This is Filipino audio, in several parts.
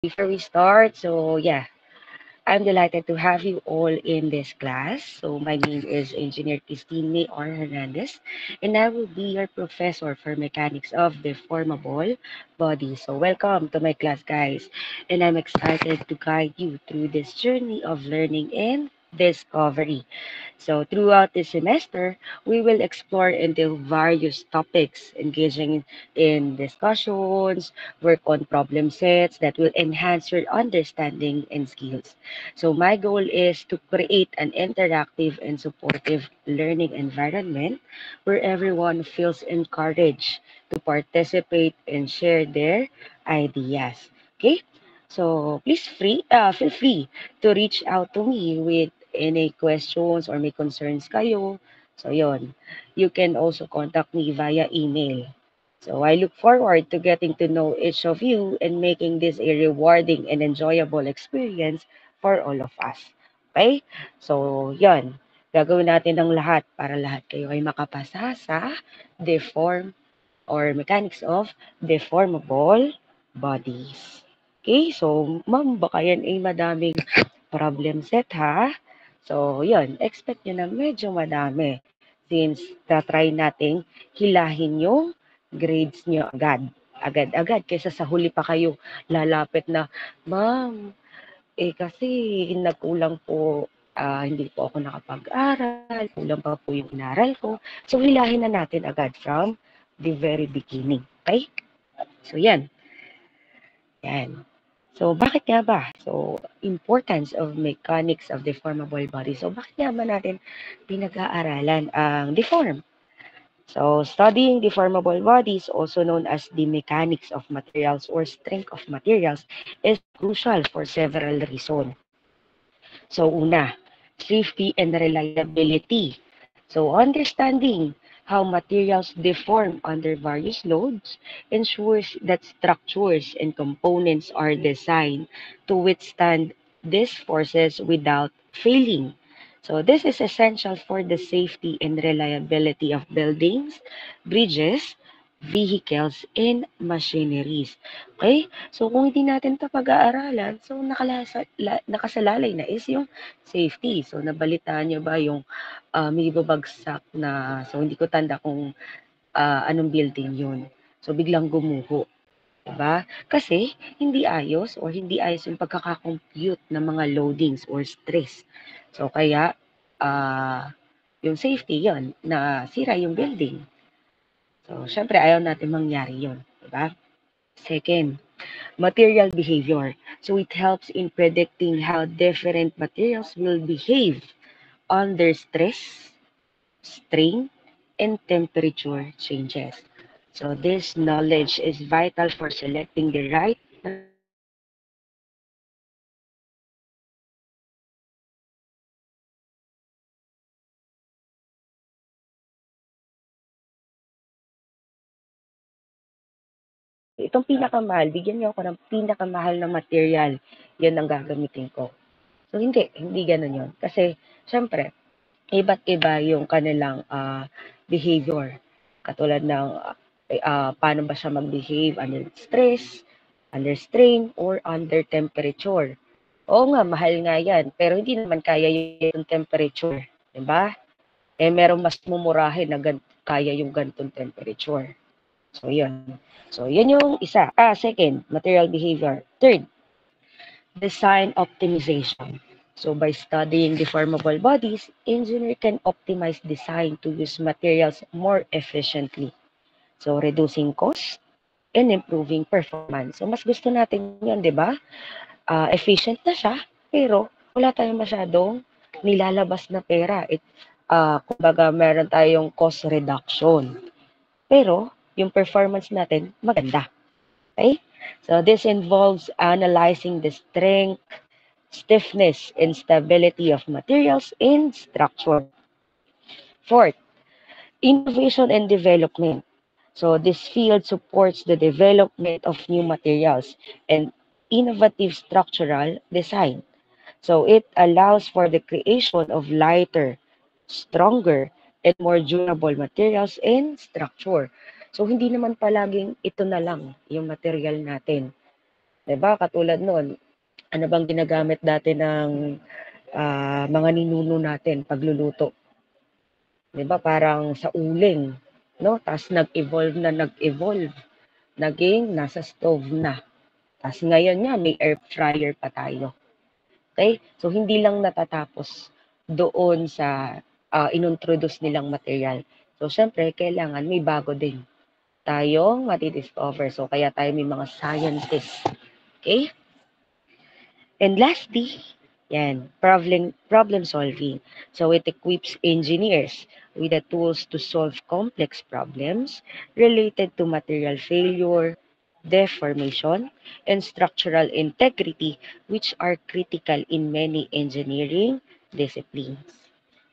before we start, I'm delighted to have you all in this class. So my name is Engineer Christine R. Hernandez, and I will be your professor for mechanics of deformable bodies. So welcome to my class, guys, and I'm excited to guide you through this journey of learning and discovery. So throughout this semester, we will explore into various topics, engaging in discussions, work on problem sets that will enhance your understanding and skills. So my goal is to create an interactive and supportive learning environment where everyone feels encouraged to participate and share their ideas. Okay? So please feel free to reach out to me with any questions or may concerns kayo. So yon, you can also contact me via email. So I look forward to getting to know each of you and making this a rewarding and enjoyable experience for all of us. Okay? So yon, gagawin natin ng lahat para lahat kayo ay makapasa sa deform or mechanics of deformable bodies. Okay, so ma'am, baka yan ay madaming problem set ha. So, yun, expect nyo na medyo madami since try nating hilahin yung grades nyo agad. Agad-agad kaysa sa huli pa kayo lalapit na, ma'am, kasi nagkulang po, hindi po ako nakapag-aral, kulang pa po yung inaral ko. So, hilahin na natin agad from the very beginning. Okay? So, yan. Yan. So, bakit nga ba? So, importance of mechanics of deformable body. So, bakit nga ba natin pinag-aaralan ang deform? So, studying deformable bodies, also known as the mechanics of materials or strength of materials, is crucial for several reasons. So, una, safety and reliability. So, understanding how materials deform under various loads ensures that structures and components are designed to withstand these forces without failing. So, this is essential for the safety and reliability of buildings, bridges, vehicles, and machineries. Okay? So, kung hindi natin ito pag-aaralan, so nakasalalay na is yung safety. So, nabalitaan niyo ba yung may babagsak na, so hindi ko tanda kung anong building yun. So, biglang gumuho. Diba? Kasi hindi ayos or hindi ayos yung pagkakakompute ng mga loadings or stress. So, kaya yung safety yon na sira yung building. So, syempre ayaw natin mangyari yun. Diba? Second, material behavior. So it helps in predicting how different materials will behave under stress, strain, and temperature changes. So this knowledge is vital for selecting the right materials and maintaining safe operations. So itong pinakamahal, bigyan niyo ako ng pinakamahal na material, yun ang gagamitin ko. So, hindi gano'n yun. Kasi, syempre, iba't iba yung kanilang behavior. Katulad ng paano ba siya mag-behave under stress, under strain, or under temperature. Oo nga, mahal nga yan. Pero hindi naman kaya yung temperature. Diba? Eh, merong mas mumurahin na kaya yung ganitong temperature. So, yun. So, yun yung isa. Second, material behavior. Third, design optimization. So, by studying deformable bodies, engineer can optimize design to use materials more efficiently. So, reducing cost and improving performance. So, mas gusto natin yun, di ba? Efficient na siya, pero wala tayong masyadong nilalabas na pera. Kumbaga, meron tayong cost reduction. Pero, yung performance natin, maganda. Okay? So, this involves analyzing the strength, stiffness, and stability of materials and structure. Fourth, innovation and development. So, this field supports the development of new materials and innovative structural design. So, it allows for the creation of lighter, stronger, and more durable materials and structure. So, hindi naman palaging ito na lang yung material natin. 'Di ba katulad noon, ano bang ginagamit dati ng mga ninuno natin pagluluto? 'Di ba parang sa uling, no? Tapos nag-evolve, naging nasa stove na. Tapos ngayon nga may air fryer pa tayo. Okay? So hindi lang natatapos doon sa inontroduce nilang material. So syempre kailangan may bago din tayong mati-discover. So kaya tayo may mga scientists. Okay? And lastly, yan, problem solving. So it equips engineers with the tools to solve complex problems related to material failure, deformation, and structural integrity, which are critical in many engineering disciplines.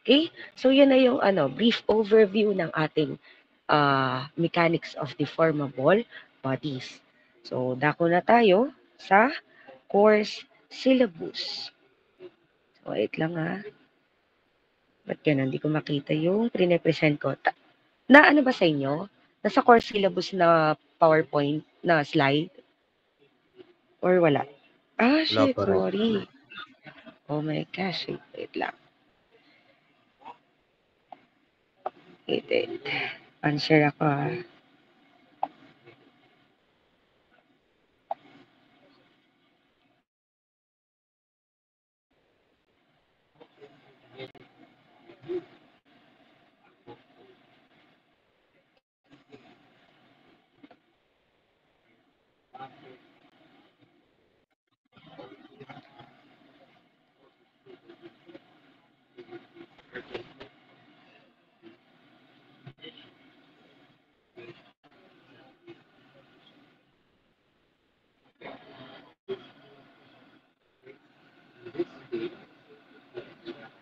Okay? So yan na yung brief overview ng ating mechanics of deformable bodies. So dako na tayo sa course syllabus. So, wait lang ha. Ba't ganun? Hindi ko makita yung pre-present ko. Na ano ba sa inyo? Nasa course syllabus na PowerPoint na slide? Or wala? Ah, Wala shit, pa rin. sorry. Oh my gosh, wait lang. Wait. Answer ako ha.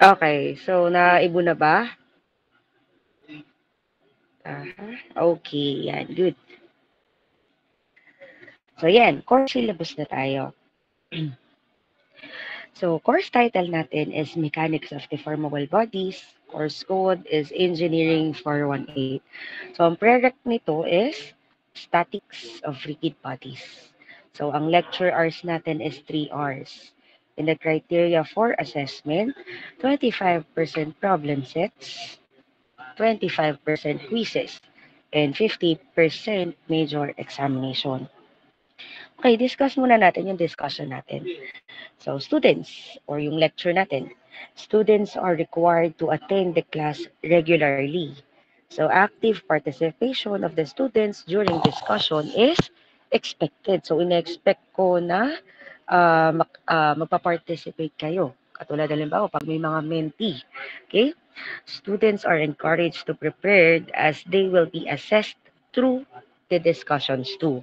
Okay, so naibo na ba? Aha, okay, yan, good. So yan, course syllabus na tayo. So, course title natin is Mechanics of Deformable Bodies. Course code is Engineering 418. So, ang prereq nito is Statics of Rigid Bodies. So, ang lecture hours natin is 3 hours. And the criteria for assessment, 25% problem sets, 25% quizzes, and 50% major examination. Okay, discuss muna natin yung discussion natin. So, students or yung lecture natin, students are required to attend the class regularly. So, active participation of the students during discussion is expected. So, ina-expect ko na magpa-participate kayo. Katulad halimbawa, pag may mga mentee, okay? Students are encouraged to prepare as they will be assessed through the discussions too.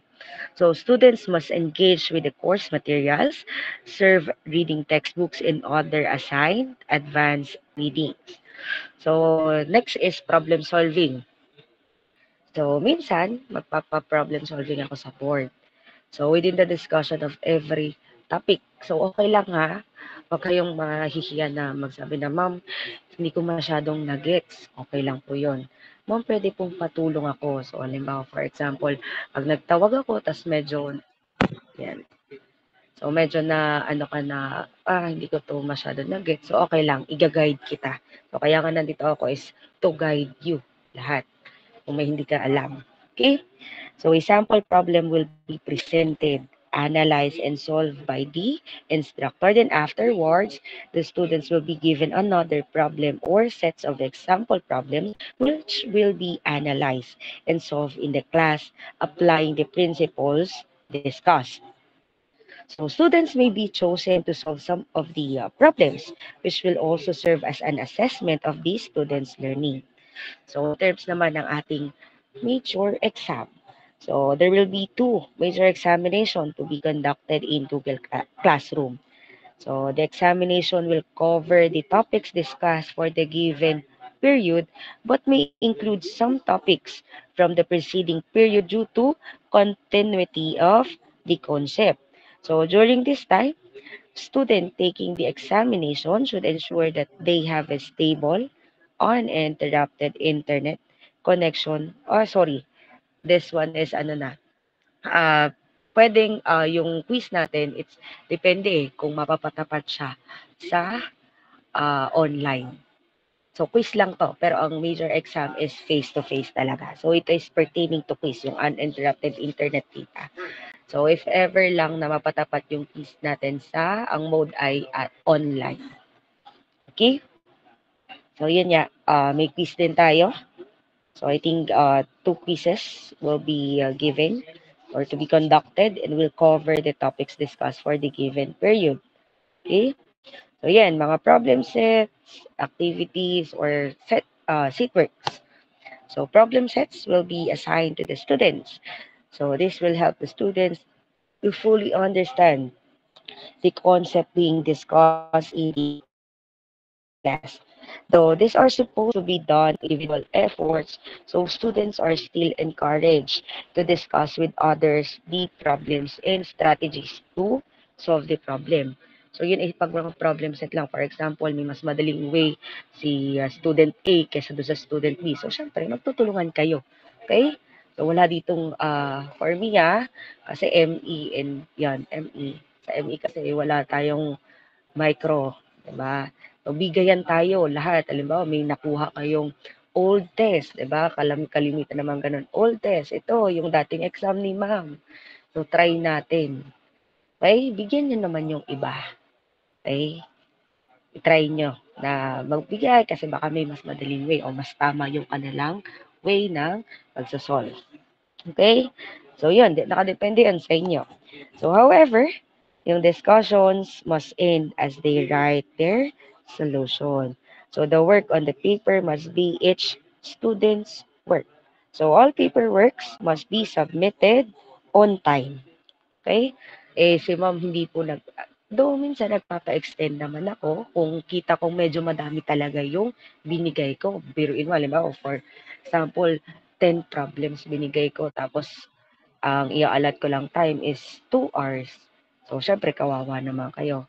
So students must engage with the course materials, serve reading textbooks and other assigned advanced readings. So next is problem solving. So minsan, magpapa-problem solving ako sa board. So within the discussion of every topic. So okay lang ha. Huwag kayong mahihiya na magsabi na, Ma'am, hindi ko masyadong nagets. Okay lang po yon. Ma'am, pwede pong patulong ako. So, halimbawa, for example, pag nagtawag ako, tas medyo, yan, so, medyo na ano ka na, hindi ko 'to masyado na-gets. So, okay lang, iga-guide kita. So, kaya nga nandito ako is to guide you lahat kung may hindi ka alam. Okay? So, a sample problem will be presented, analyzed, and solved by the instructor. Then afterwards, the students will be given another problem or sets of example problems which will be analyzed and solved in the class, applying the principles discussed. So students may be chosen to solve some of the problems, which will also serve as an assessment of the students' learning. So in terms naman ng ating major exam, so there will be two major examination to be conducted in Google Classroom. So the examination will cover the topics discussed for the given period, but may include some topics from the preceding period due to continuity of the concept. So during this time, student taking the examination should ensure that they have a stable, uninterrupted internet connection. Oh, sorry. This one is ano na, pwedeng yung quiz natin, it's depende kung mapapatapat siya sa online. So, quiz lang to, pero ang major exam is face-to-face talaga. So, ito is pertaining to quiz, yung uninterrupted internet data. So, if ever lang na mapatapat yung quiz natin ang mode ay at online. Okay? So, yun nga, may quiz din tayo. So, I think 2 quizzes will be given or to be conducted and will cover the topics discussed for the given period. Okay? So, yan, mga problem sets, activities, or set works. So, problem sets will be assigned to the students. So, this will help the students to fully understand the concept being discussed in the class. Though these are supposed to be done individual efforts, so students are still encouraged to discuss with others the problems and strategies to solve the problem. So yun ay pag mga problem set lang. For example, may mas madaling way si student A kaysa doon sa student B. So syempre, magtutulungan kayo. Okay? So wala ditong for me kasi ME and yan, ME. Sa ME kasi wala tayong micro, 'di ba? So, bigayan tayo lahat. Halimbawa, may nakuha kayong old test, 'di ba? Kalimitan naman ganun. Old test, ito yung dating exam ni ma'am. So, try natin. Okay? Bigyan niyo naman yung iba. Okay? I-try nyo na magbigay kasi baka may mas madaling way o mas tama yung kanilang way ng pagsasolve. Okay? So, yun. Nakadepende yan sa inyo. So, however, yung discussions must end as they write their solution. So, the work on the paper must be each student's work. So, all paper works must be submitted on time. Okay? Si ma'am hindi po though minsan nagpapa-extend naman ako kung kita kong medyo madami talaga yung binigay ko. Biruin mo, halimbawa, for example, 10 problems binigay ko, tapos ang i-allot ko lang time is 2 hours. So, syempre, kawawa naman kayo.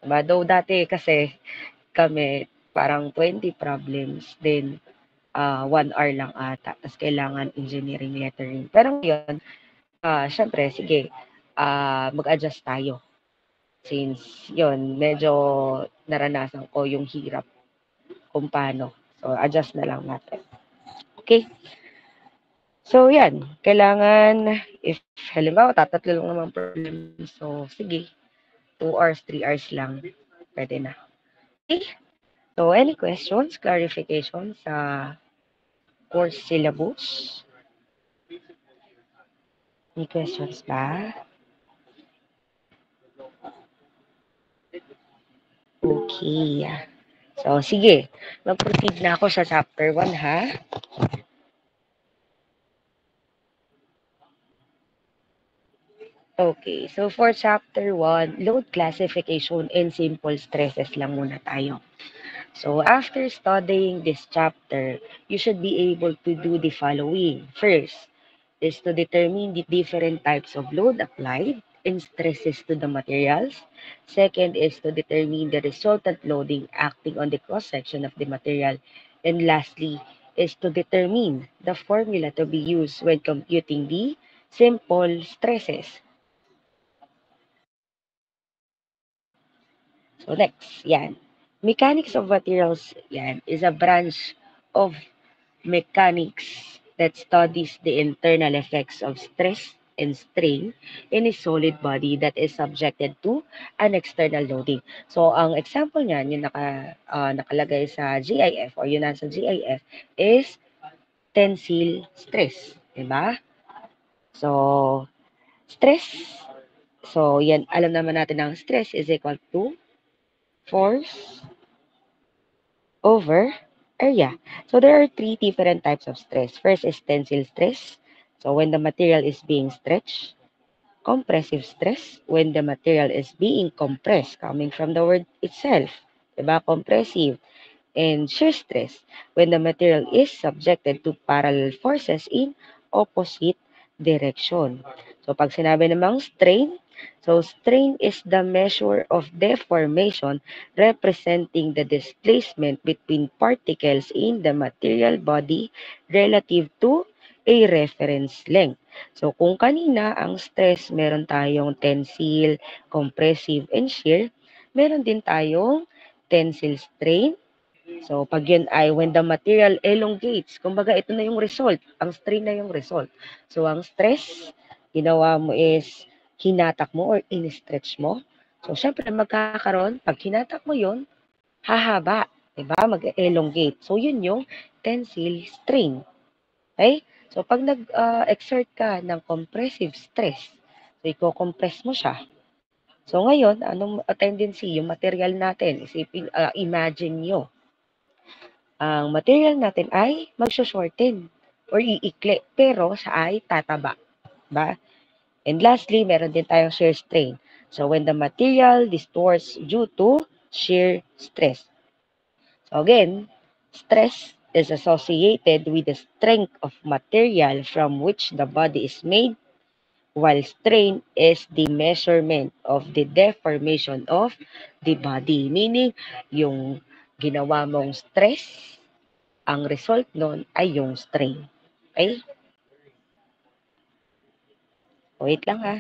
Diba? Though dati kasi kami, parang 20 problems, then 1 hour lang ata. Tapos kailangan engineering lettering. Pero ngayon, syempre, sige, mag-adjust tayo. Since yon medyo naranasan ko yung hirap kung paano. So, adjust na lang natin. Okay? So, yan. Kailangan, if halimbawa, tatatlo lang naman problem. So, sige, 2 hours, 3 hours lang. Pwede na. Okay? So, any questions, clarifications sa course syllabus? Any questions ba? Okay. So, sige. Mag-proceed na ako sa chapter 1, ha? Okay. So, for chapter 1, load classification and simple stresses lang muna tayo. So, after studying this chapter, you should be able to do the following. First is to determine the different types of load applied and stresses to the materials. Second is to determine the resultant loading acting on the cross-section of the material. And lastly is to determine the formula to be used when computing the simple stresses. So next, yan. Mechanics of materials, yan, is a branch of mechanics that studies the internal effects of stress and strain in a solid body that is subjected to an external loading. So, ang example niyan, yung nakalagay sa GIF or yun nasa GIF is tensile stress. Diba? So, stress. So, yan, alam naman natin ang stress is equal to force over area. So there are 3 different types of stress. First is tensile stress. So when the material is being stretched, compressive stress, when the material is being compressed, coming from the word itself, diba? Compressive. And shear stress, when the material is subjected to parallel forces in opposite direction. So pag sinabi namang strain, so strain is the measure of deformation representing the displacement between particles in the material body relative to a reference length. So kung kanina ang stress, meron tayong tensile, compressive, and shear, meron din tayong tensile strain. So pag yun ay when the material elongates, kumbaga ito na yung result, ang strain na yung result. So ang stress, ginawa mo is hinatak mo or in-stretch mo. So syempre magkakaroon, pag hinatak mo yun, hahaba, 'di ba? Mag-elongate. So yun yung tensile strain. Okay? So pag nag-exert ka ng compressive stress, so i-compress mo siya. So ngayon, anong tendency yung material natin? Isipin, imagine nyo, ang material natin ay magso-shorten or iikli, pero siya ay tataba, ba? And lastly, meron din tayong shear strain. So when the material distorts due to shear stress. So again, stress is associated with the strength of material from which the body is made, while strain is the measurement of the deformation of the body. Meaning, yung ginawa mong stress, ang result nun ay yung strain. Okay? Wait lang ha.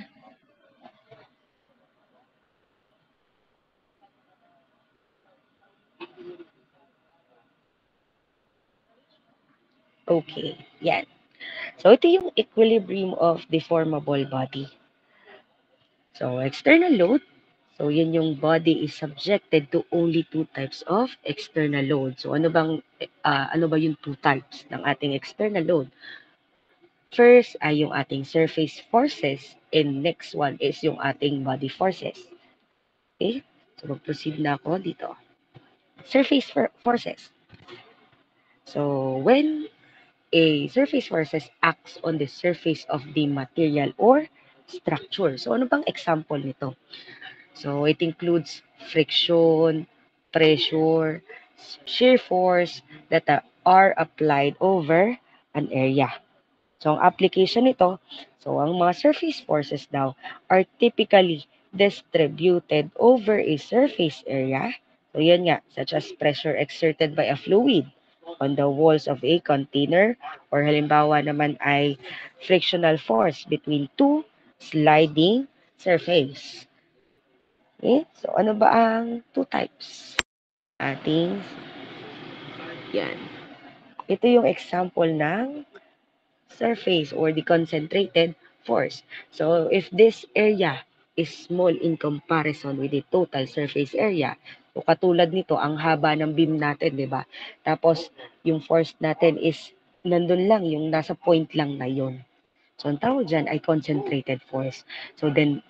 Okay, yan. So ito yung equilibrium of deformable body. So external load, so yun yung body is subjected to only two types of external load. So ano ba yung two types ng ating external load? First ay yung ating surface forces and next one is yung ating body forces. Okay? So mag-proceed na ako dito. Surface forces. So when a surface forces acts on the surface of the material or structure. So ano bang example nito? So it includes friction, pressure, shear force that are applied over an area. So, ang application nito, so ang mga surface forces daw are typically distributed over a surface area. So, yun nga, such as pressure exerted by a fluid on the walls of a container or halimbawa naman ay frictional force between two sliding surface. Okay? So, ano ba ang two types? Ating, yan. Ito yung example ng surface or the concentrated force. So if this area is small in comparison with the total surface area, so katulad nito, ang haba ng beam natin, di ba? Tapos yung force natin is nandun lang, yung nasa point lang na yon. So ang tawag dyan ay concentrated force. So then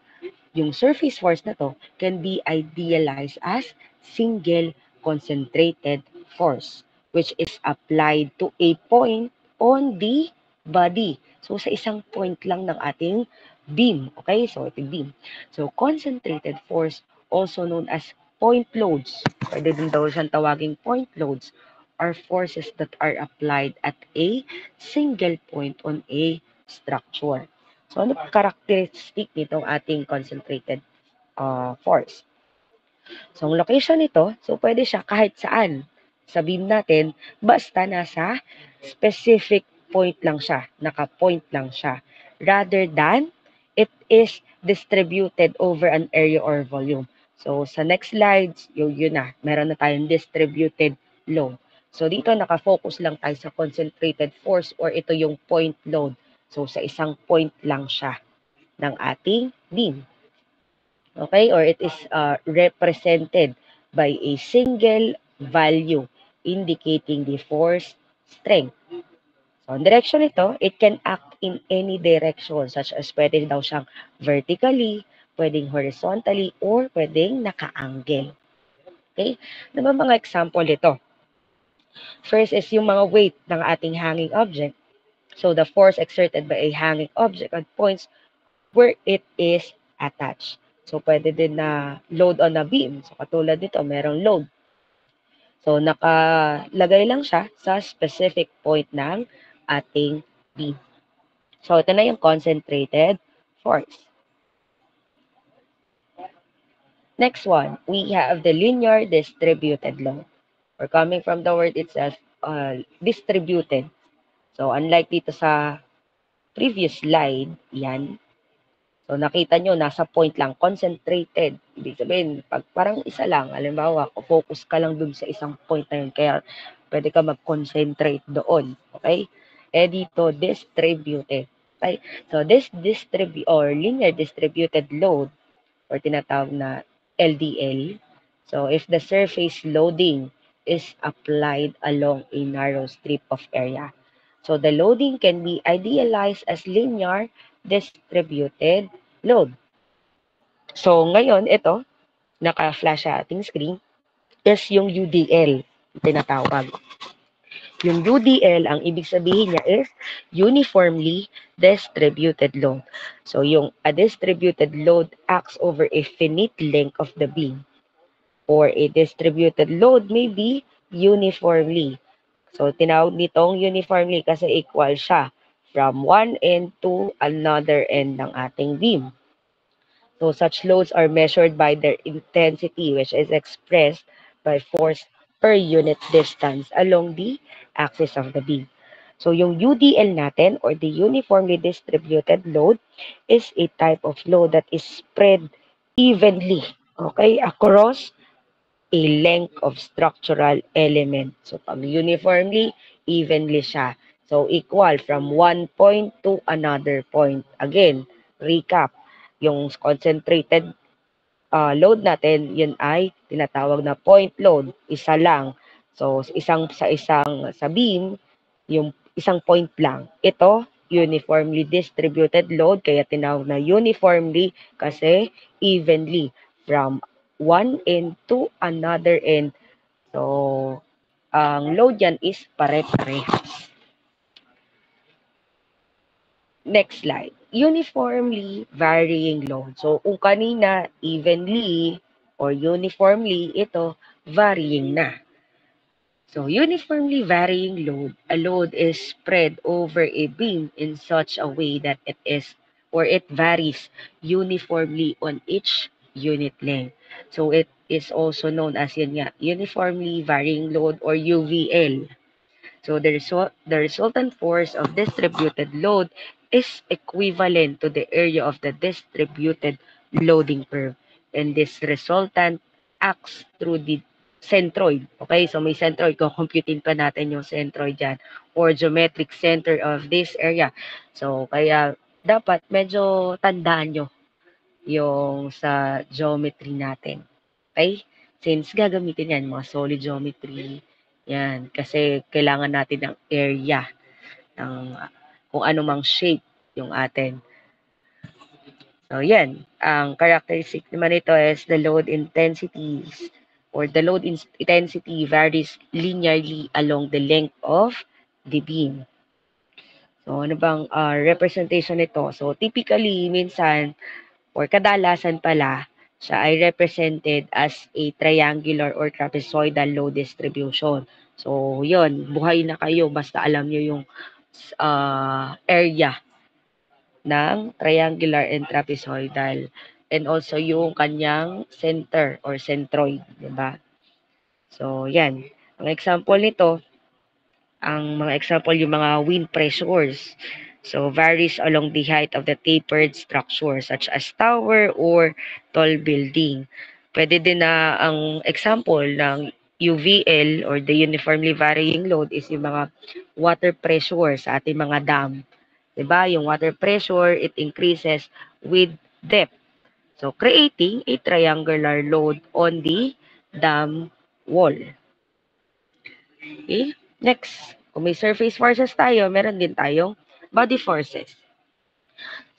yung surface force na to can be idealized as single concentrated force which is applied to a point on the body. So sa isang point lang ng ating beam. Okay? So ito beam. So concentrated force also known as point loads. Pwede din daw siyang tawaging point loads are forces that are applied at a single point on a structure. So, ano characteristic nitong ating concentrated force? So, ang location nito, so pwede siya kahit saan sa beam natin, basta nasa specific point lang siya, naka-point lang siya, rather than it is distributed over an area or volume. So, sa next slides, yun na, meron na tayong distributed load. So, dito nakafocus lang tayo sa concentrated force or ito yung point load. So, sa isang point lang siya ng ating beam. Okay? Or it is represented by a single value indicating the force strength. So, ang direction nito, it can act in any direction such as pwede daw siyang vertically, pwedeng horizontally, or pwedeng naka-angle. Okay? Ano ba mga example nito? First is yung mga weight ng ating hanging object. So, the force exerted by a hanging object at points where it is attached. So, pwede din na load on a beam. So, katulad nito, merong load. So, nakalagay lang siya sa specific point ng ating beam. So, ito na yung concentrated force. Next one, we have the linear distributed load. Or coming from the word itself, distributed. So, unlike dito sa previous slide, yan. So, nakita nyo, nasa point lang, concentrated. Ibig sabihin, pag parang isa lang, halimbawa, focus ka lang dun sa isang point na yun, kaya pwede ka mag-concentrate doon. Okay? Eh dito, distributed. Okay? So, this or linear distributed load, or tinatawag na LDL. So, if the surface loading is applied along a narrow strip of area. So, the loading can be idealized as linear distributed load. So, ngayon, ito, naka-flash sa ating screen, is yung UDL, tinatawag. Yung UDL, ang ibig sabihin niya is uniformly distributed load. So, yung a distributed load acts over a finite length of the beam, or a distributed load may be uniformly. So, tinawag nitong uniformly kasi equal siya from one end to another end ng ating beam. So, such loads are measured by their intensity, which is expressed by force per unit distance along the axis of the beam. So, yung UDL natin, or the uniformly distributed load, is a type of load that is spread evenly, okay, across a length of structural element. So, pag uniformly, evenly siya. So, equal from one point to another point. Again, recap. Yung concentrated load natin, yun ay tinatawag na point load. Isa lang. So, sa beam, yung isang point lang. Ito, uniformly distributed load, kaya tinawag na uniformly kasi evenly from one end to another end. So, ang load yan is pare-parehas. Next slide. Uniformly varying load. So, kung kanina evenly or uniformly, ito varying na. So, uniformly varying load, a load is spread over a beam in such a way that it is, or it varies uniformly on each unit length. So, it is also known as uniformly varying load, or UVL. So, the resultant force of distributed load is equivalent to the area of the distributed loading curve. And this resultant acts through the centroid. Okay, so may centroid. Kukumputin pa natin yung centroid dyan, or geometric center of this area. So, kaya dapat medyo tandaan nyo yung sa geometry natin. Okay? Since gagamitin yan, mga solid geometry, yan. Kasi kailangan natin ng area, ng kung anumang shape yung atin. So, yan. Ang characteristic naman ito is the load intensities, or the load intensity varies linearly along the length of the beam. So, ano bang representation nito? So, typically, minsan, or kadalasan pala, siya ay represented as a triangular or trapezoidal load distribution. So, yun, buhay na kayo basta alam nyo yung area ng triangular and trapezoidal. And also yung kanyang center or centroid, di ba? So, yan. Ang example nito, yung mga wind pressures. So, varies along the height of the tapered structure such as tower or tall building. Pwede din na ang example ng UVL, or the uniformly varying load, is yung mga water pressure sa ating mga dam. Diba? Yung water pressure, it increases with depth. So, creating a triangular load on the dam wall. Okay? Next, kung may surface forces tayo, meron din tayong body forces.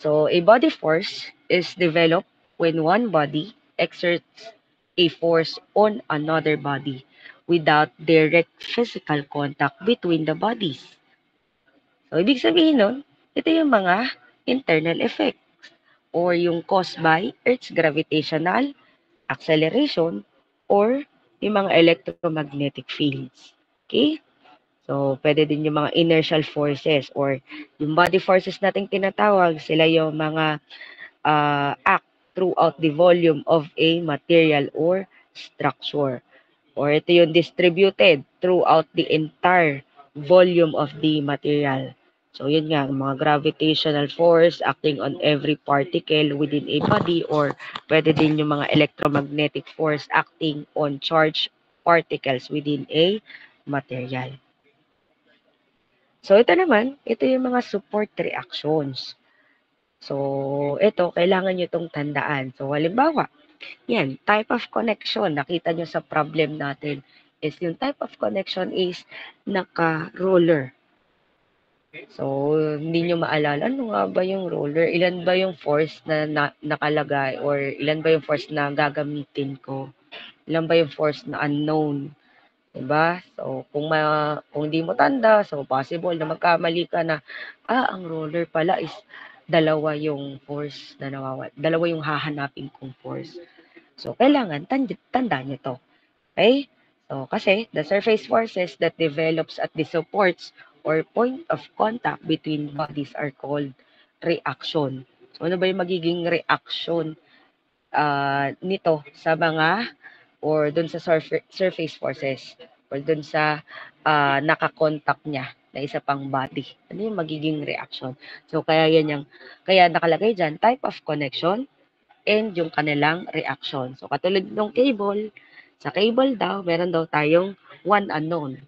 So, a body force is developed when one body exerts a force on another body without direct physical contact between the bodies. So, ibig sabihin nun, ito yung mga internal effect, or yung caused by Earth's gravitational acceleration, or yung mga electromagnetic fields. Okay? So, pwede din yung mga inertial forces, or yung body forces nating tinatawag, sila yung mga act throughout the volume of a material or structure. Or ito yung distributed throughout the entire volume of the material. So, yun nga, mga gravitational force acting on every particle within a body or pwede din yung mga electromagnetic force acting on charged particles within a material. So, ito naman, ito yung mga support reactions. So, ito, kailangan nyo itong tandaan. So, halimbawa, yan, type of connection. Nakita nyo sa problem natin is yung type of connection is naka-roller. So, hindi nyo maalala, ano nga ba yung roller? Ilan ba yung force na, nakalagay or ilan ba yung force na gagamitin ko? Ilan ba yung force na unknown? Diba? So, kung di mo tanda, so possible na magkamali ka na, ang roller pala is dalawa yung force na nawawala. Dalawa yung hahanapin kong force. So, kailangan tandaan nyo to. Okay? So, kasi the surface forces that develops at the supports or point of contact between bodies are called reaction. So, ano ba yung magiging reaction nito sa mga or dun sa surface forces or dun sa nakakontak niya na isa pang body. Ano yung magiging reaction? So, kaya nakalagay dyan, type of connection and yung kanilang reaction. So, katulad ng cable, sa cable daw, meron daw tayong one unknown,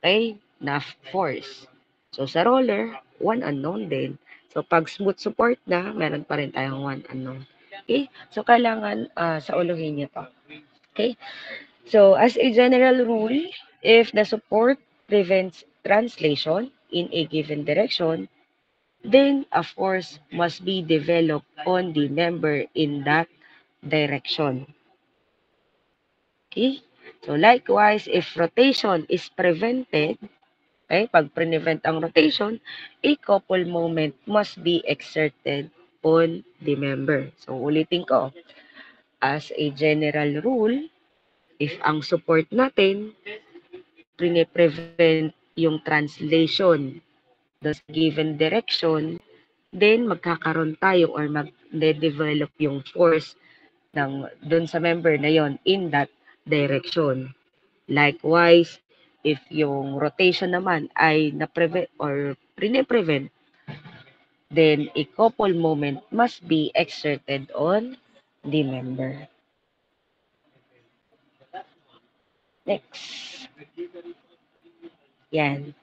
okay, na force. So, sa roller, one unknown din. So, pag smooth support na, meron pa rin tayong one unknown. Okay? So, kailangan sa uluhin nyo to. Okay? So, as a general rule, if the support prevents translation in a given direction, then a force must be developed on the member in that direction. Okay? So likewise, if rotation is prevented, okay, pag prevent ang rotation, a couple moment must be exerted on the member. So ulitin ko, as a general rule, if ang support natin, prevent yung translation doon sa given direction, then magkakaroon tayo or mag-develop yung force doon sa member na yon in that direction. Likewise, if yung rotation naman ay na-prevent or prevent, then a couple moment must be exerted on the member. Next. Yan.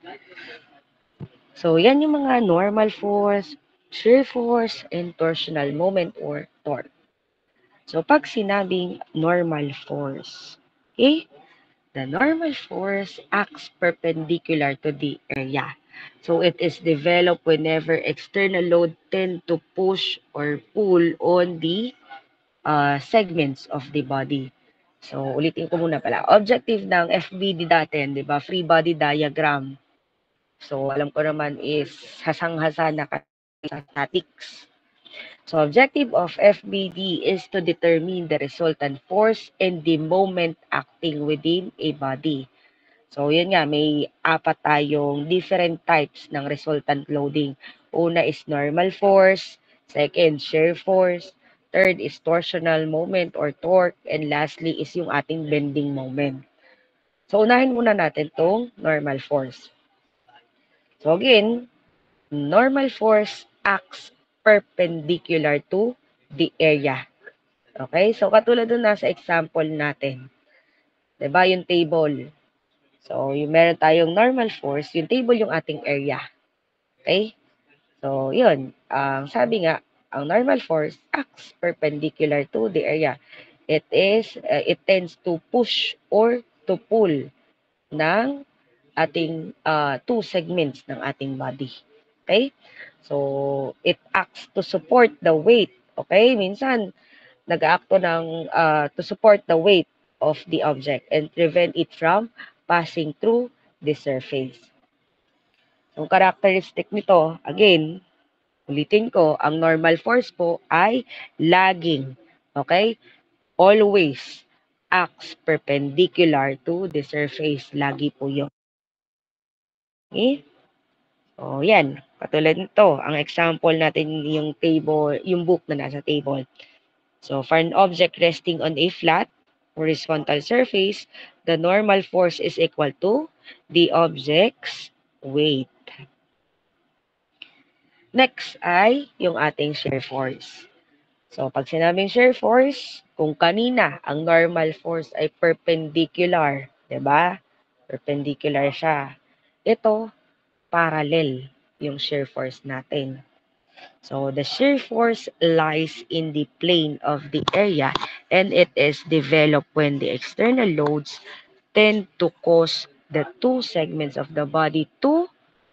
So, yan yung mga normal force, shear force, and torsional moment or torque. So, pag sinabing normal force, okay? The normal force acts perpendicular to the area. So it is developed whenever external load tend to push or pull on the segments of the body. So ulitin ko muna pala. Objective ng FBD dati, di ba? Free body diagram. So alam ko naman is hasang-hasa na sa statics. So objective of FBD is to determine the resultant force and the moment acting within a body. So, yun nga, may apat tayong different types ng resultant loading. Una is normal force, second, shear force, third is torsional moment or torque, and lastly is yung ating bending moment. So, unahin muna natin tong normal force. So, again, normal force acts perpendicular to the area. Okay? So, katulad dun nasa example natin. Diba yung table? So, yung meron tayong normal force, yung table yung ating area. Okay? So, yun. Sabi nga, ang normal force acts perpendicular to the area. It tends to push or to pull ng ating two segments ng ating body. Okay? So, it acts to support the weight. Okay? Minsan, nag-aakto ng to support the weight of the object and prevent it from passing through the surface. Yung characteristic nito, again, ulitin ko, ang normal force po ay lagging. Okay? Always acts perpendicular to the surface. Lagi po yun. Okay? So, yan. Katulad nito, ang example natin yung table, yung book na nasa table. So, for an object resting on a flat, horizontal surface, the normal force is equal to the object's weight. Next ay yung ating shear force. So, pag sinabing shear force, kung kanina ang normal force ay perpendicular, 'di ba? Perpendicular siya. Ito, parallel yung shear force natin. So, the shear force lies in the plane of the area and it is developed when the external loads tend to cause the two segments of the body to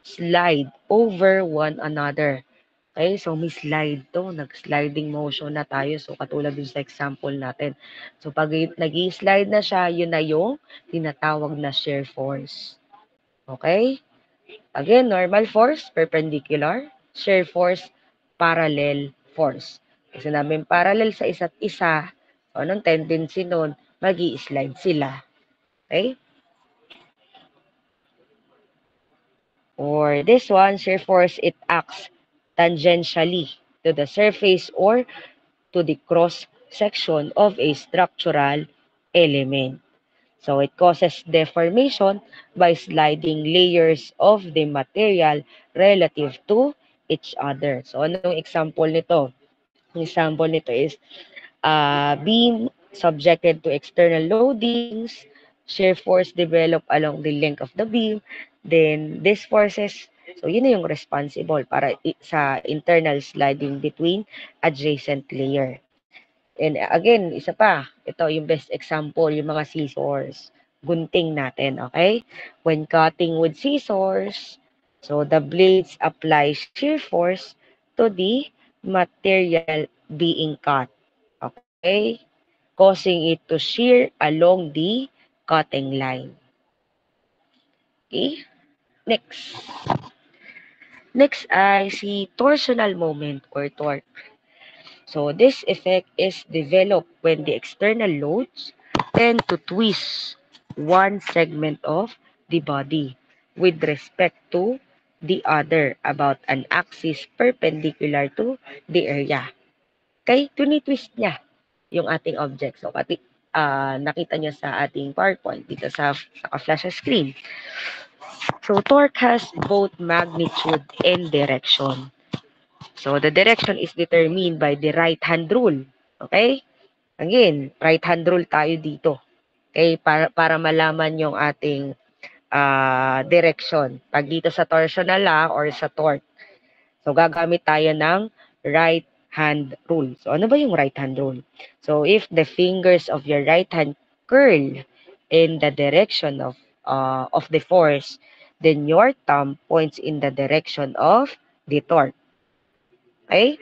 slide over one another. Okay, so may slide to. Nag-sliding motion na tayo. So, katulad dun sa example natin. So, pag nag-slide na siya, yun na yung tinatawag na shear force. Okay? Again, normal force, perpendicular. Shear force, parallel force. Kasi namin parallel sa isa't isa, so anong tendency nun? Mag-i-slide sila. Okay? Or this one, shear force, it acts tangentially to the surface or to the cross section of a structural element. So it causes deformation by sliding layers of the material relative to each other. So anong example nito? Ang example nito is beam subjected to external loadings, shear force develop along the length of the beam, then these forces, so yun na yung responsible para sa internal sliding between adjacent layer. And again, isa pa, ito yung best example, yung mga scissors. Gunting natin, okay? When cutting with scissors, so the blades apply shear force to the material being cut. Okay? Causing it to shear along the cutting line. Okay? Next. Next ay si torsional moment or torque. So this effect is developed when the external loads tend to twist one segment of the body with respect to the other about an axis perpendicular to the area. Okay, tunitwist niya yung ating object. So, nakita niyo sa ating PowerPoint dito sa naka-flash sa screen. So, torque has both magnitude and direction. So, the direction is determined by the right-hand rule. Okay? Again, right-hand rule tayo dito. Okay? Para malaman yung ating direction. Pag dito sa torsional or sa torque. So, gagamit tayo ng right hand rule. So, ano ba yung right hand rule? So, if the fingers of your right hand curl in the direction of the force, then your thumb points in the direction of the torque. Okay?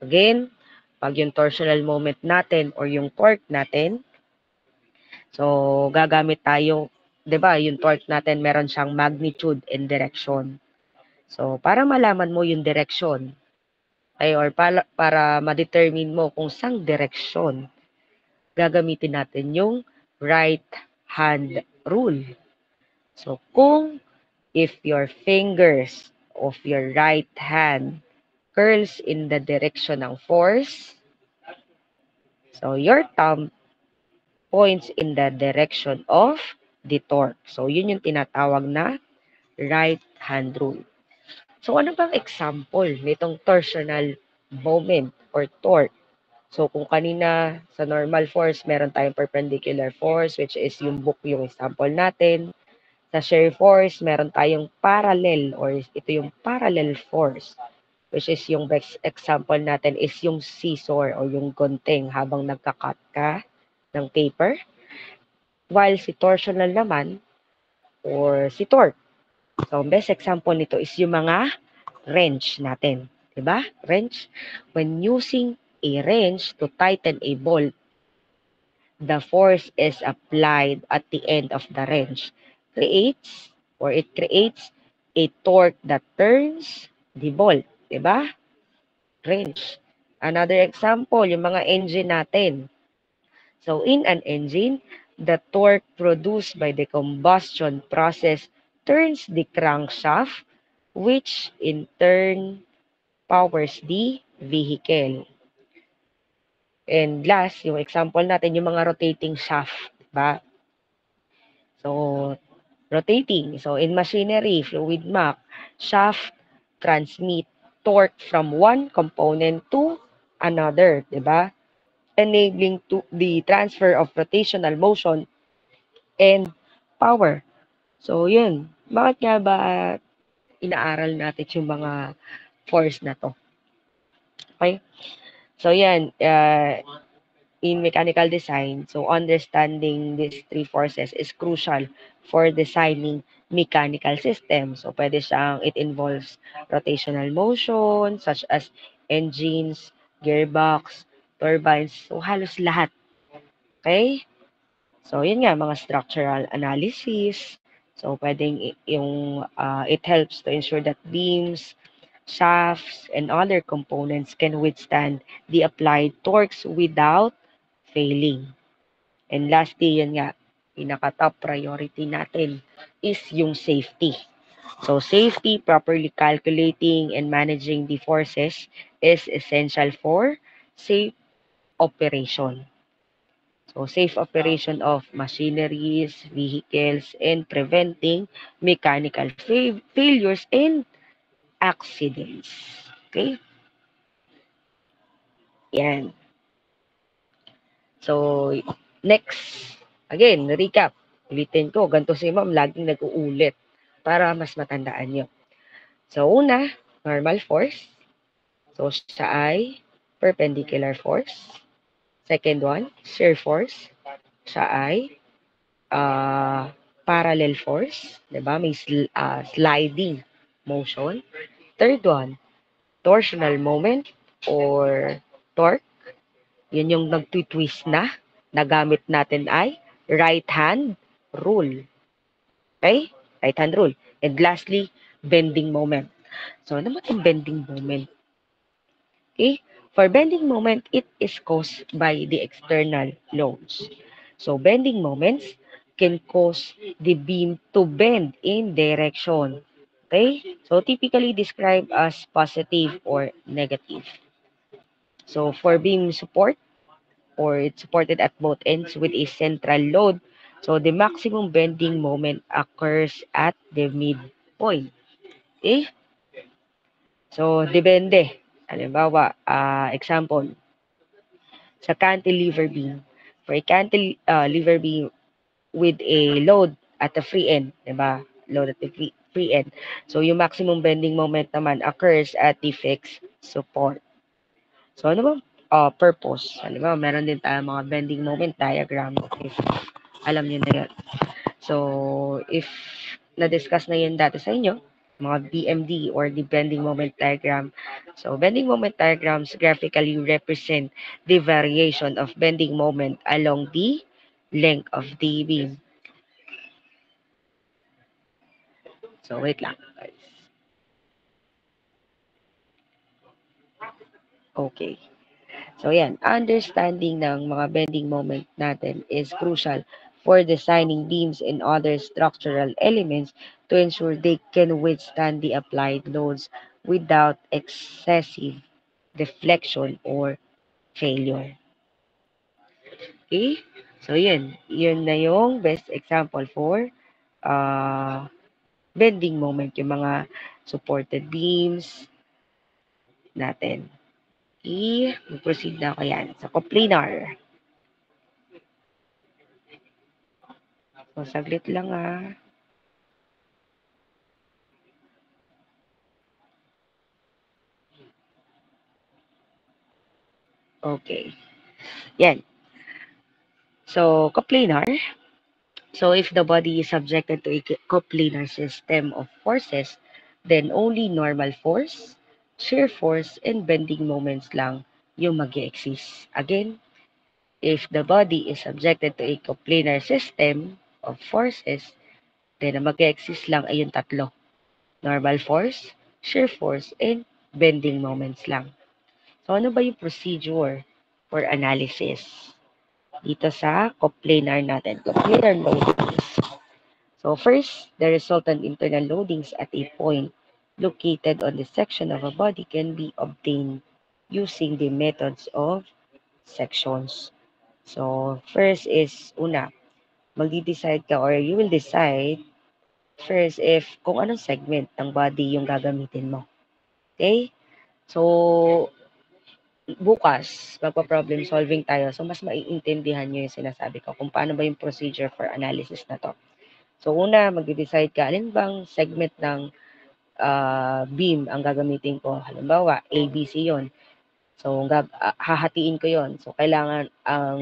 Again, pag yung torsional moment natin or yung torque natin, so gagamit tayo, 'di ba, yung torque natin meron siyang magnitude and direction. So, para malaman mo yung direction, or para ma-determine mo kung saang direksyon, gagamitin natin yung right hand rule. So, if your fingers of your right hand curls in the direction ng force, so your thumb points in the direction of the torque. So, yun yung tinatawag na right hand rule. So, ano bang example nitong torsional moment or torque? So, kung kanina sa normal force, meron tayong perpendicular force, which is yung book yung example natin. Sa shear force, meron tayong parallel or ito yung parallel force, which is yung best example natin is yung scissor o yung gunting habang nagka-cut ka ng paper. While si torsional naman or si torque. So, best example nito is yung mga wrench natin. Diba? Wrench. When using a wrench to tighten a bolt, the force is applied at the end of the wrench. It creates a torque that turns the bolt. Diba? Wrench. Another example, yung mga engine natin. So, in an engine, the torque produced by the combustion process turns the crankshaft, which in turn powers the vehicle. And last, yung example natin, yung mga rotating shaft. Diba? So, rotating. So, in machinery, fluid mach, shaft transmit torque from one component to another, di ba? Enabling to the transfer of rotational motion and power. So, yun. Bakit nga ba inaaral natin yung mga force na to? Okay? So, yan. In mechanical design, so understanding these three forces is crucial for designing mechanical systems. So, pwede siyang, it involves rotational motion, such as engines, gearbox, turbines. So, halos lahat. Okay? So, yun nga, mga structural analysis. So, pwedeng it helps to ensure that beams, shafts, and other components can withstand the applied torques without failing. And lastly, yun nga, pinaka-top priority natin is yung safety. So, safety, properly calculating and managing the forces is essential for safe operation. So, safe operation of machineries, vehicles, and preventing mechanical failures and accidents. Okay? Yan. So, next. Again, recap. Ulitin ko, ganito si ma'am, laging nag-uulit para mas matandaan nyo. So, una, normal force. So, siya ay perpendicular force. Second one, shear force. Siya ay parallel force. Diba? May sliding motion. Third one, torsional moment or torque. Yun yung nagtitwist na. Nagamit natin ay right hand rule. Okay? Right hand rule. And lastly, bending moment. So, ano ba yung bending moment? Okay? For bending moment, it is caused by the external loads. So, bending moments can cause the beam to bend in direction. Okay? So, typically described as positive or negative. So, for beam support, or it's supported at both ends with a central load. So, the maximum bending moment occurs at the midpoint. Okay? So, depende. Halimbawa, example, sa cantilever beam. For a cantilever beam with a load at the free end, diba? Load at the free end. So, yung maximum bending moment naman occurs at the fixed support. So, ano ba purpose? Halimbawa, meron din tayo mga bending moment diagram. If alam niyo na yun. So, if na-discuss na yun dati sa inyo, mga BMD or the bending moment diagram. So, bending moment diagrams graphically represent the variation of bending moment along the length of the beam. So, wait lang, guys. Okay. So, yan. Understanding ng mga bending moment natin is crucial for designing beams and other structural elements to ensure they can withstand the applied loads without excessive deflection or failure. Okay? So, yun. Yun na yung best example for uh, bending moment, yung mga supported beams natin. Okay? Mag-proceed na ako yan. Sa coplanar. So, saglit lang ah. Okay. Yan. So, coplanar. So, if the body is subjected to a coplanar system of forces, then only normal force, shear force, and bending moments lang yung mag-exist. Again, if the body is subjected to a coplanar system of forces, then ang mag-exist lang ay yung tatlo. Normal force, shear force, and bending moments lang. So, ano ba yung procedure for analysis dito sa coplanar natin? Coplanar loadings. So, first, the resultant internal loadings at a point located on the section of a body can be obtained using the methods of sections. So, first is, una, magdi-decide ka or you will decide first if kung anong segment ng body yung gagamitin mo. Okay? So, bukas, magpa-problem solving tayo. So, mas maiintindihan nyo yung sinasabi ko kung paano ba yung procedure for analysis na to. So, una, mag-decide ka, alin bang segment ng beam ang gagamitin ko. Halimbawa, ABC yon. So, hahatiin ko yon. So, kailangan ang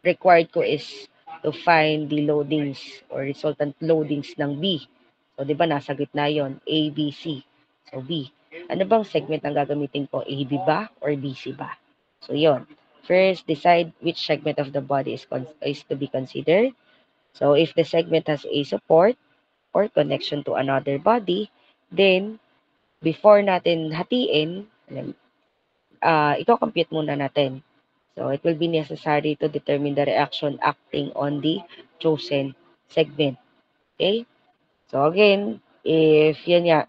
required ko is to find the loadings or resultant loadings ng B. So, di ba, nasa gitna yon, A, B, C. So, B. Ano bang segment ang gagamitin ko? AB ba or BC ba? So, yon. First, decide which segment of the body is to be considered. So, if the segment has a support or connection to another body, then, before natin hatiin, i-compute muna natin. So, it will be necessary to determine the reaction acting on the chosen segment. Okay? So, again, if yan nga,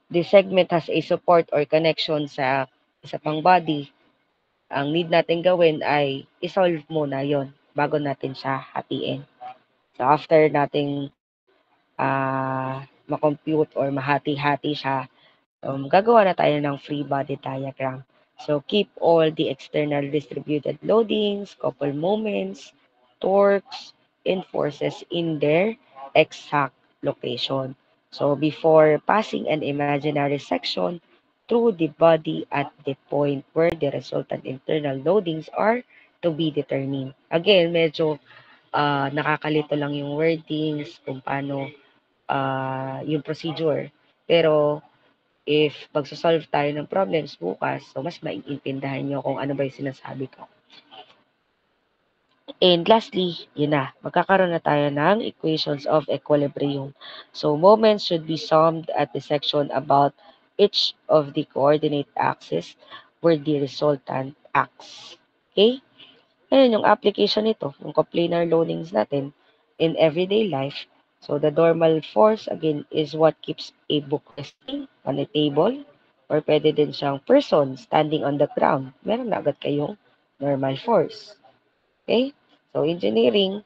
the segment has a support or connection sa isa pang body, ang need natin gawin ay isolve muna yon bago natin siya hatiin. So, after nating makompute or mahati-hati siya, gagawa na tayo ng free body diagram. So, keep all the external distributed loadings, couple moments, torques, and forces in their exact location. So, before passing an imaginary section through the body at the point where the resultant internal loadings are to be determined. Again, medyo nakakalito lang yung wordings kung paano yung procedure. Pero, if magsosolve tayo ng problems bukas, so mas maiintindihan nyo kung ano ba yung sinasabi ko. And lastly, yun na, magkakaroon na tayo ng equations of equilibrium. So, moments should be summed at the section about each of the coordinate axes where the resultant acts. Okay? Ngayon, yung application nito, yung coplanar loadings natin in everyday life. So, the normal force, again, is what keeps a book resting on a table or pwede din siyang person standing on the ground. Meron na agad kayong normal force. Okay? So, engineering,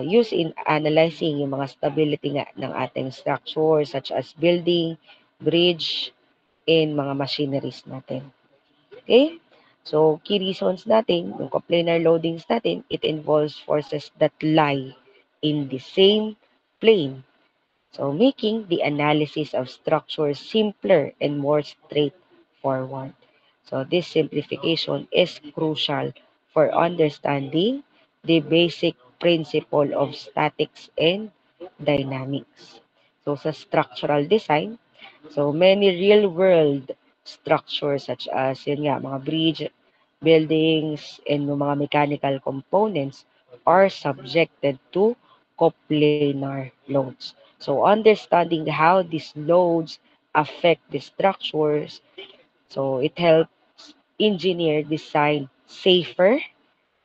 use in analyzing yung mga stability nga ng ating structure such as building, bridge, and mga machineries natin. Okay? So, key reasons natin, yung coplanar loadings natin, it involves forces that lie in the same plane. So, making the analysis of structure simpler and more straightforward. So, this simplification is crucial for understanding the basic principle of statics and dynamics. So, sa structural design, so many real-world structures such as yun nga, mga bridge, buildings, and yung mga mechanical components are subjected to coplanar loads. So understanding how these loads affect the structures, so it helps engineer design safer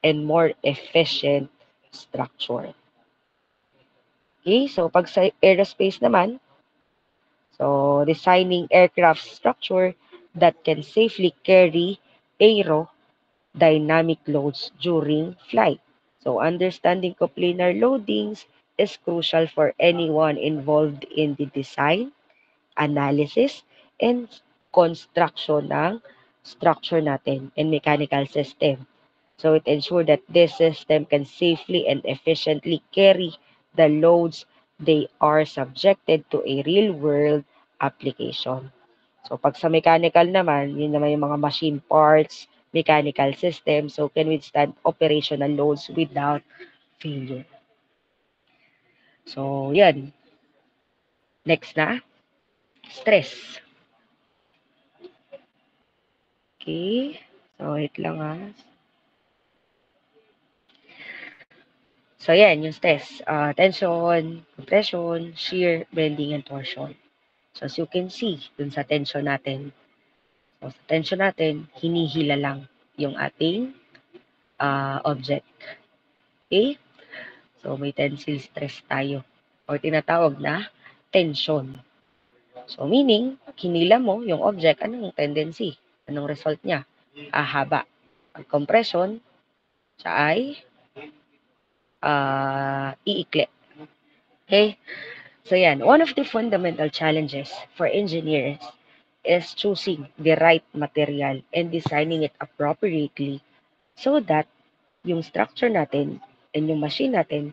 and more efficient structure. Okay, so pag sa aerospace naman, so designing aircraft structure that can safely carry aerodynamic loads during flight. So understanding coplanar loadings is crucial for anyone involved in the design, analysis, and construction ng structure natin and mechanical system. So it ensures that this system can safely and efficiently carry the loads they are subjected to a real-world application. So pag sa mechanical naman, yun naman yung mga machine parts, mechanical system, so can withstand operational loads without failure. So yan. Next na, stress. Okay. So wait lang ha. So, yan, yung stress. Tension, compression, shear, bending, and torsion. So, as you can see, dun sa tension natin. So, sa tension natin, hinihila lang yung ating object. Okay? So, may tensile stress tayo. Or tinatawag na tension. So, meaning, hinila mo yung object, anong tendency? Anong result niya? Haba. Ang compression, siya ay iikli. Okay? So yan, one of the fundamental challenges for engineers is choosing the right material and designing it appropriately so that yung structure natin and yung machine natin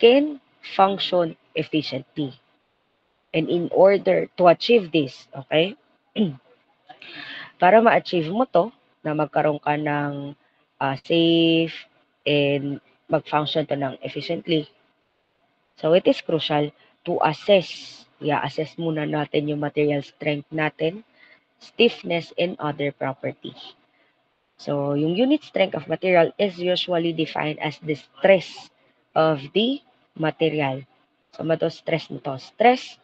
can function efficiently. And in order to achieve this, okay, para ma-achieve mo to, na magkaroon ka ng safe and mag-function to ng efficiently, so it is crucial to assess. Assess muna natin yung material strength natin, stiffness, and other properties. So, yung unit strength of material is usually defined as the stress of the material. So, ano to stress nito? Stress,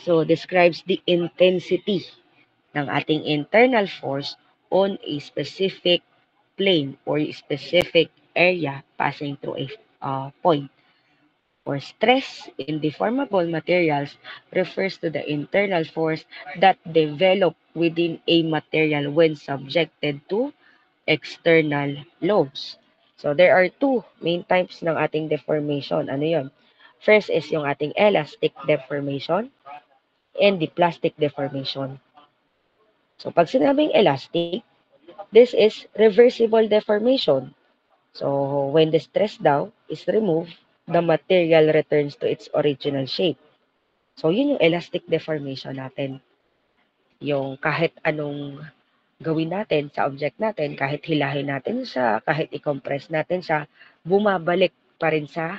so describes the intensity ng ating internal force on a specific plane or specific area passing through a point. Or stress in deformable materials refers to the internal force that develop within a material when subjected to external loads. So there are two main types ng ating deformation. Ano yon? First is yung ating elastic deformation and the plastic deformation. So pag sinabing elastic, this is reversible deformation. So when the stress daw is removed, the material returns to its original shape. So yun yung elastic deformation natin. Yung kahit anong gawin natin sa object natin, kahit hilahin natin siya, kahit i-compress natin siya, bumabalik pa rin sa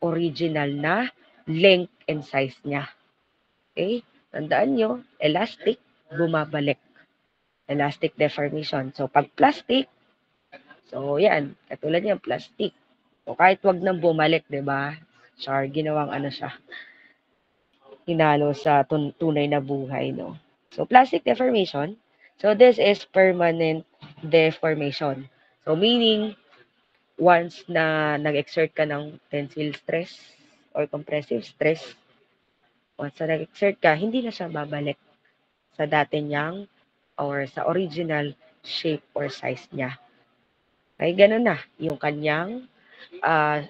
original na length and size niya. Okay? Tandaan nyo, elastic, bumabalik. Elastic deformation. So, pag plastic, so yan, katulad yan, plastic. So, kahit wag nang bumalik, di ba? Char, ginawang ano siya, hinalo sa tunay na buhay, no? So, plastic deformation. So, this is permanent deformation. So, meaning, once na nag-exert ka ng tensile stress or compressive stress, once na nag-exert ka, hindi na siya babalik sa dati niyang or sa original shape or size niya. Ay, ganun na yung kanyang uh,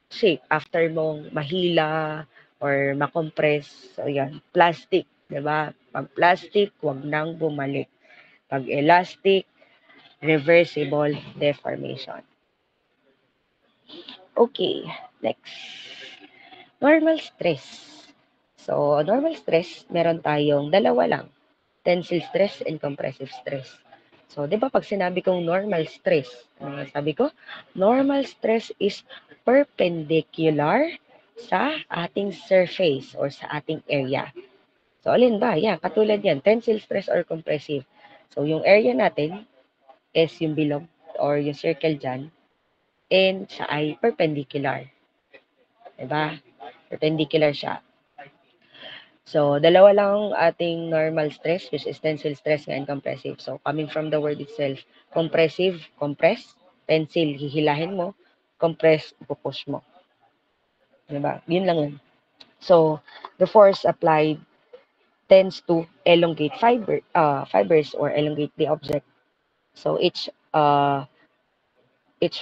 shape after mong mahila or makompress. So, yan. Plastic, di ba? Pag plastic, wag nang bumalik. Pag elastic, reversible deformation. Okay, next. Normal stress. So, normal stress, meron tayong dalawa lang. Tensile stress and compressive stress. So, di ba pag sinabi kong normal stress, ano sabi ko? Normal stress is perpendicular sa ating surface or sa ating area. So, alin ba? Yan, katulad yan, tensile stress or compressive. So, yung area natin is yung bilog or yung circle dyan and siya ay perpendicular. Diba? Perpendicular siya. So, dalawa lang ang ating normal stress, which is tensile stress and compressive. So, coming from the word itself, compressive, compress, tensile, hihilahin mo, compress, ipupush mo. Diba? Yun lang yun. So, the force applied tends to elongate fibers or elongate the object. So, each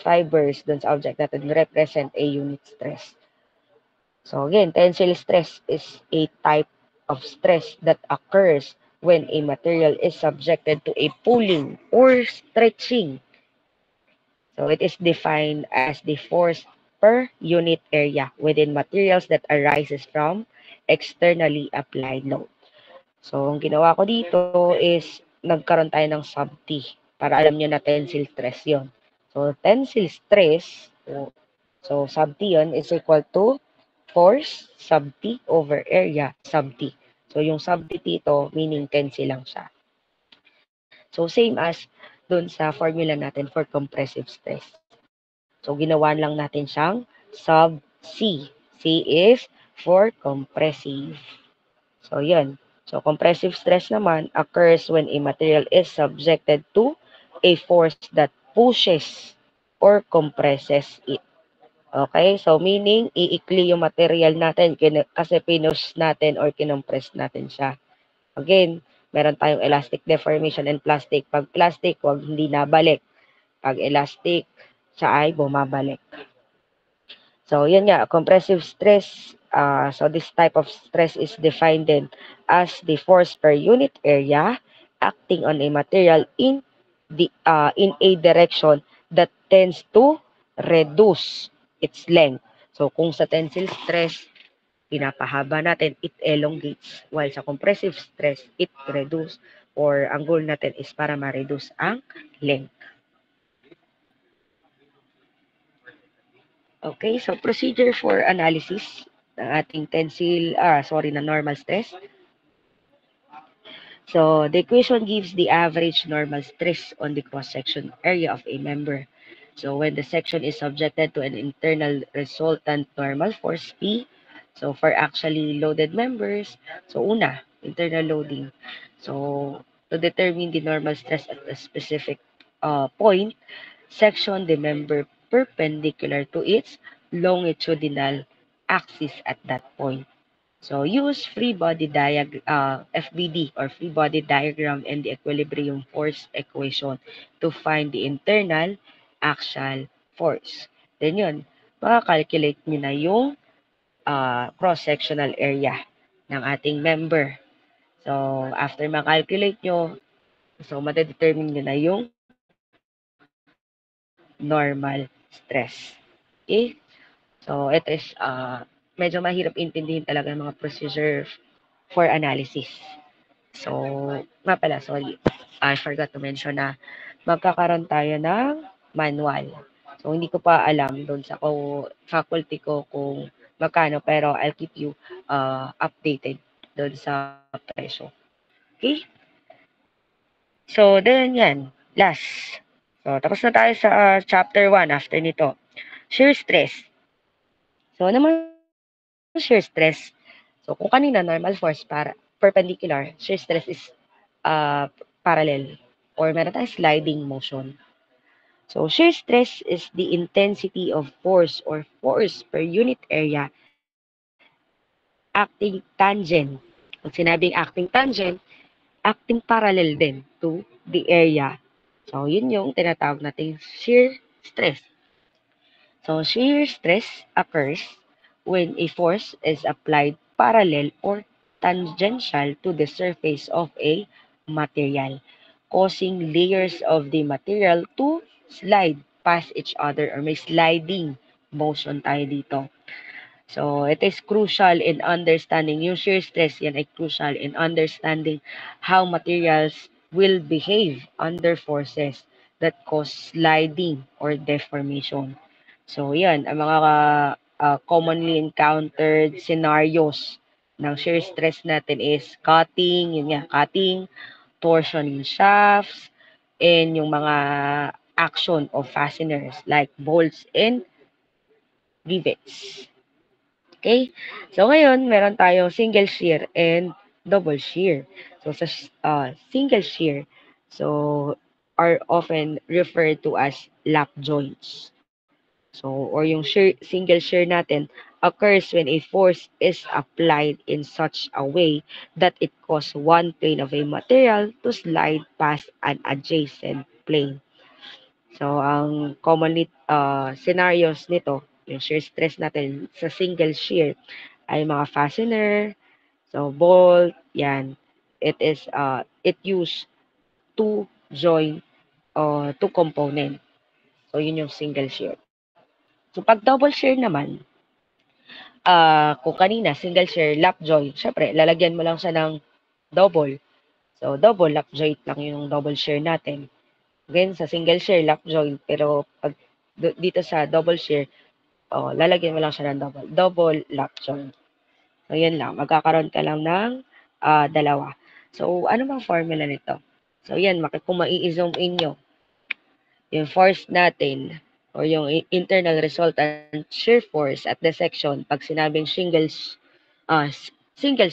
fibers dun sa object natin represent a unit stress. So again, tensile stress is a type of stress that occurs when a material is subjected to a pulling or stretching. So it is defined as the force per unit area within materials that arises from externally applied load. So ang ginawa ko dito is nagkaroon tayo ng sub-T para alam nyo na tensile stress yon. So tensile stress, so sub-T yun is equal to force sub T over area sub T. So, yung sub T dito, meaning tensile lang siya. So, same as dun sa formula natin for compressive stress. So, ginawan lang natin siyang sub C. C is for compressive. So, yun. So, compressive stress naman occurs when a material is subjected to a force that pushes or compresses it. Okay? So, meaning, iikli yung material natin kasi pinush natin or kinompress natin siya. Again, meron tayong elastic deformation and plastic. Pag plastic, wag hindi nabalik. Pag elastic, siya ay bumabalik. So, yun nga, compressive stress So this type of stress is defined then as the force per unit area acting on a material in a direction that tends to reduce its length. So kung sa tensile stress, pinapahaba natin, it elongates. While sa compressive stress, it reduce or ang goal natin is para ma-reduce ang length. Okay, so procedure for analysis ng ating na normal stress. So the equation gives the average normal stress on the cross-section area of a member. So when the section is subjected to an internal resultant normal force P, so for actually loaded members, so una, internal loading. So to determine the normal stress at a specific point, section the member perpendicular to its longitudinal axis at that point. So use FBD or free body diagram and the equilibrium force equation to find the internal axial force. Then yun, makakalculate nyo na yung cross-sectional area ng ating member. So, after makalculate nyo, so matadetermine nyo na yung normal stress. Okay? So, ito is medyo mahirap intindihin talaga yung mga procedure for analysis. So, nga pala, sorry. I forgot to mention na magkakaroon tayo ng manual. So, hindi ko pa alam doon sa faculty ko kung magkano, pero I'll keep you updated doon sa presyo. Okay? So, then yan. Last. So, tapos na tayo sa chapter 1 after nito. Shear stress. So, ano naman shear stress? So, kung kanina normal force para perpendicular, shear stress is parallel or meron tayong sliding motion. So, shear stress is the intensity of force or force per unit area acting tangent. Pag sinabing acting tangent, acting parallel din to the area. So, yun yung tinatawag nating shear stress. So, shear stress occurs when a force is applied parallel or tangential to the surface of a material, causing layers of the material to slide past each other or may sliding motion tayo dito. So, it is crucial in understanding, yung shear stress yan ay crucial in understanding how materials will behave under forces that cause sliding or deformation. So, yan, ang mga commonly encountered scenarios ng shear stress natin is cutting, yun nga, cutting, torsion in shafts, and yung mga action of fasteners like bolts and rivets. Okay? So, ngayon, meron tayong single shear and double shear. So, sa single shear, so, are often referred to as lap joints. So, or yung single shear natin occurs when a force is applied in such a way that it causes one plane of a material to slide past an adjacent plane. So, ang commonly scenarios nito, yung shear stress natin sa single shear ay mga fastener, so bolt, yan. It use two joint or two component. So, yun yung single shear. So, pag double shear naman, kung kanina, single shear, lap joint, syempre, lalagyan mo lang siya ng double. So, double lap joint lang yung double shear natin. Again, sa single shear, lap joint. Pero, pag dito sa double shear, lalagyan mo lang siya ng double. Double lap joint. So, yan lang. Magkakaroon ka lang ng dalawa. So, ano bang formula nito? So, yan. Kung mai-zoom in nyo, yung force natin or yung internal resultant shear force at the section, pag sinabing single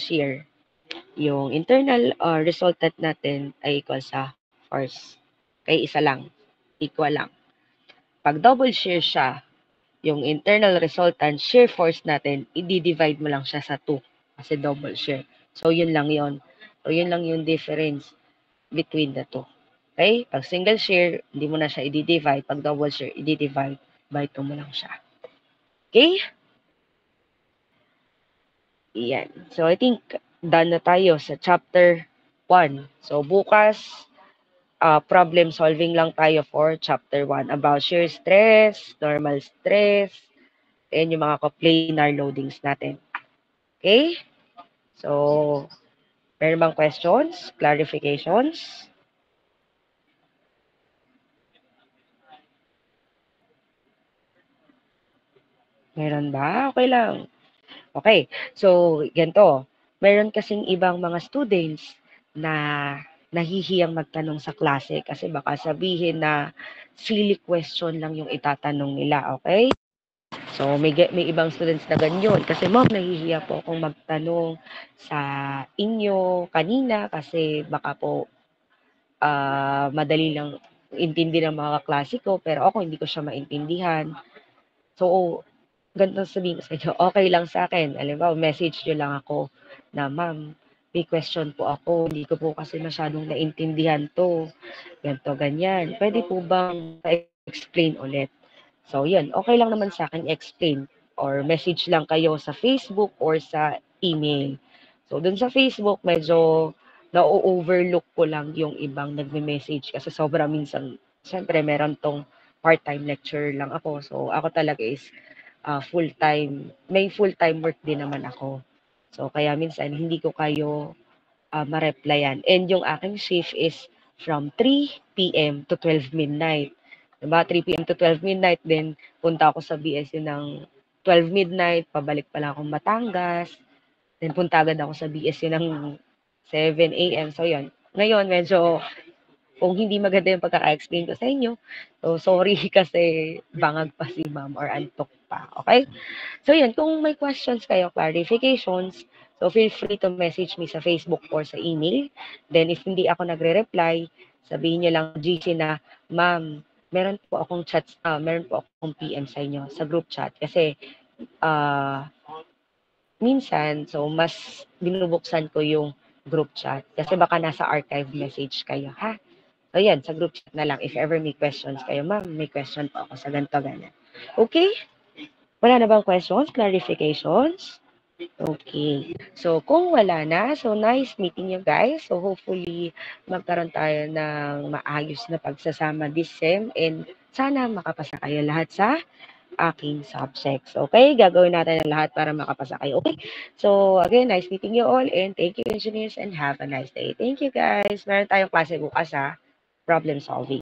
shear, yung internal resultant natin ay equal sa force. Kaya isa lang. Equal lang. Pag double shear siya, yung internal resultant shear force natin, i-divide mo lang siya sa 2 kasi double shear. So, yun lang yun. So, yun lang yung difference between the two. Okay? Pag single shear, hindi mo na siya i-divide. Pag double shear, i-divide by 2 mo lang siya. Okay? Yan. So, I think done na tayo sa chapter 1. So, bukas, problem solving lang tayo for chapter 1 about shear stress, normal stress, and yung mga coplanar loadings natin. Okay? So, meron bang questions, clarifications? Meron ba? Okay lang. Okay. So, ganito. Meron kasing ibang mga students na nahihiyang magtanong sa klase kasi baka sabihin na silly question lang yung itatanong nila, okay? So, may ibang students na ganyan. Kasi, ma'am, nahihiya po akong magtanong sa inyo kanina kasi baka po madali lang intindi ng mga klase ko, pero ako hindi ko siya maintindihan. So, ganito sabihin ko sa inyo, okay lang sa akin. Alam mo, message nyo lang ako na, ma'am, may question po ako. Hindi ko po kasi masyadong naintindihan to. Ganito, ganyan. Pwede po bang explain ulit? So, yun. Okay lang naman sa akin explain or message lang kayo sa Facebook or sa email. So, dun sa Facebook, medyo na-overlook ko lang yung ibang nagme-message kasi sobra minsan, syempre, meron tong part-time lecture lang ako. So, ako talaga is full-time. May full-time work din naman ako. So, kaya minsan, hindi ko kayo ma-replyan. And yung aking shift is from 3 p.m. to 12 midnight. Diba? 3 p.m. to 12 midnight, then punta ako sa BSU ng 12 midnight, pabalik pala akong Batangas, then punta agad ako sa BSU ng 7 a.m. So, yun. Ngayon, medyo, kung hindi maganda yung pagkaka-explain ko sa inyo, so sorry kasi bangag pa si ma'am or antok pa. Okay? So yun, kung may questions kayo, clarifications, so feel free to message me sa Facebook or sa email. Then if hindi ako nagre-reply, sabihin niyo lang GC na, ma'am, meron po akong PM sa inyo sa group chat kasi uh, minsan, so mas binubuksan ko yung group chat kasi baka nasa archive message kayo, ha? So yan, sa group chat na lang if ever may questions kayo, ma'am, may question po ako sa ganito, ganyan. Okay? Wala na bang questions, clarifications? Okay. So, kung wala na, so nice meeting you guys. So, hopefully, magkaroon tayo ng maayos na pagsasama this sem and sana makapasa kayo lahat sa aking subjects. Okay? Gagawin natin ang lahat para makapasa kayo. Okay? So, again, nice meeting you all and thank you, engineers, and have a nice day. Thank you, guys. Meron tayong klase bukas, ha? Problem solving.